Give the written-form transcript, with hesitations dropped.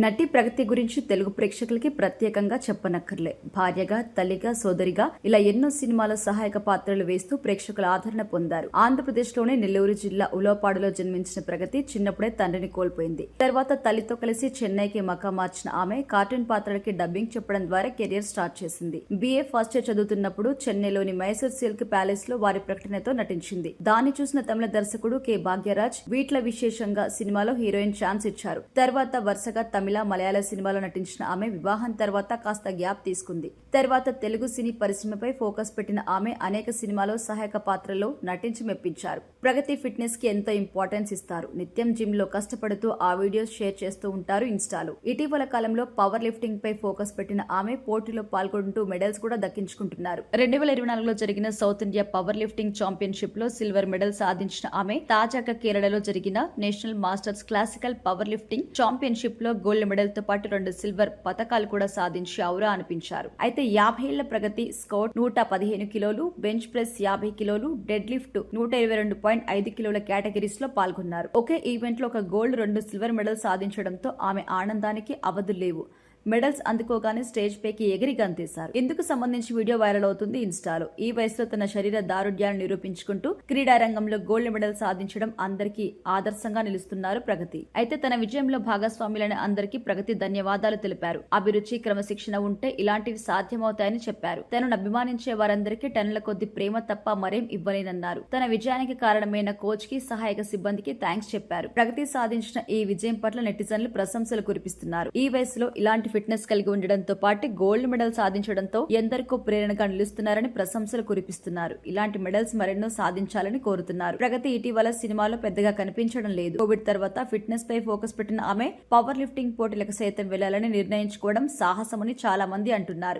నటి ప్రగతి గురించి తెలుగు ప్రేక్షకులకి ప్రత్యేకంగా చెప్పనక్కర్లే. భార్యగా, తల్లిగా, సోదరిగా ఇలా ఎన్నో సినిమాల సహాయక పాత్రలు వేస్తూ ప్రేక్షకుల ఆదరణ పొందారు. ఆంధ్రప్రదేశ్లోని నెల్లూరు జిల్లా ఉలవపాడులో జన్మించిన ప్రగతి చిన్నప్పుడే తండ్రిని కోల్పోయింది. తర్వాత తల్లితో కలిసి చెన్నైకి మకా మార్చిన ఆమె కార్టూన్ పాత్రలకి డబ్బింగ్ చెప్పడం ద్వారా కెరీర్ స్టార్ట్ చేసింది. BA ఫస్ట్ ఇయర్ చదువుతున్నప్పుడు చెన్నైలోని మైసూర్ సిల్క్ ప్యాలెస్ లో వారి ప్రకటనతో నటించింది. దాన్ని చూసిన తమిళ దర్శకుడు కె భాగ్యరాజ్ వీట్ల విశేషంగా సినిమాలో హీరోయిన్ ఛాన్స్ ఇచ్చారు. తర్వాత వరుసగా తమిళ, మలయాళ సినిమాలో నటించిన ఆమె వివాహం తర్వాత కాస్త గ్యాప్ తీసుకుంది. తర్వాత తెలుగు సినీ పరిశ్రమపై ఫోకస్ పెట్టిన ఆమె అనేక సినిమాలో సహాయక పాత్రల్లో నటించి మెప్పించారు. ప్రగతి ఫిట్నెస్ కి ఎంతో ఇంపార్టెన్స్ ఇస్తారు. నిత్యం జిమ్ లో కష్టపడుతూ ఆ వీడియోస్ షేర్ చేస్తూ ఉంటారు ఇన్స్టాలో. ఇటీవల కాలంలో పవర్ లిఫ్టింగ్ పై ఫోకస్ పెట్టిన ఆమె పోటీలో పాల్గొంటూ మెడల్స్ కూడా దక్కించుకుంటున్నారు. 2024లో జరిగిన south India power lifting championship లో సిల్వర్ మెడల్ సాధించిన ఆమె తాజాగా కేరళలో జరిగిన national masters classical power lifting championship లో గోల్డ్ మెడల్ తో పాటు 2 సిల్వర్ పతకాలు కూడా సాధించి ఔరా అనిపించారు. అయితే 50 ఏళ్ల ప్రగతి స్కౌట్ 115 కిలోలు, బెంచ్ ప్రెస్ 50 కిలోలు, డెడ్ లిఫ్ట్ 122.5 కిలోల కేటగిరీస్ లో పాల్గొన్నారు. ఒకే ఈవెంట్ లో ఒక గోల్డ్, 2 సిల్వర్ మెడల్ సాధించడంతో ఆమె ఆనందానికి అవధులు లేవు. మెడల్స్ అందుకోగానే స్టేజ్ పైకి ఎగిరి గంతేశారు. ఇందుకు సంబంధించి వీడియో వైరల్ అవుతుంది ఇన్స్టాలో. ఈ వయసులో తన శరీర దారుఢ్యాన్ని నిరూపించుకుంటూ క్రీడా రంగంలో గోల్డ్ మెడల్ సాధించడం అందరికీ ఆదర్శంగా నిలుస్తున్నారు ప్రగతి. అయితే తన విజయంలో భాగస్వాములైన అందరికీ ప్రగతి ధన్యవాదాలు తెలిపారు. అభిరుచి, క్రమశిక్షణ ఉంటే ఇలాంటివి సాధ్యమవుతాయని చెప్పారు. తనను అభిమానించే వారందరికీ టన్నుల కొద్ది ప్రేమ తప్ప మరేం ఇవ్వలేనన్నారు. తన విజయానికి కారణమైన కోచ్ కి, సహాయక సిబ్బందికి థ్యాంక్స్ చెప్పారు. ప్రగతి సాధించిన ఈ విజయం పట్ల నెటిజన్లు ప్రశంసలు కురిపిస్తున్నారు. ఈ వయసులో ఇలాంటి ఫిట్నెస్ కలిగి ఉండడంతో పాటు గోల్డ్ మెడల్ సాధించడంతో ఎందరికో ప్రేరణగా నిలుస్తున్నారని ప్రశంసలు కురిపిస్తున్నారు. ఇలాంటి మెడల్స్ మరెన్నో సాధించాలని కోరుతున్నారు. ప్రగతి ఇటీవల సినిమాలో పెద్దగా కనిపించడం లేదు. కోవిడ్ తర్వాత ఫిట్నెస్ పై ఫోకస్ పెట్టిన ఆమె పవర్ లిఫ్టింగ్ పోటీలకు సైతం వెళ్లాలని నిర్ణయించుకోవడం సాహసమని చాలా మంది అంటున్నారు.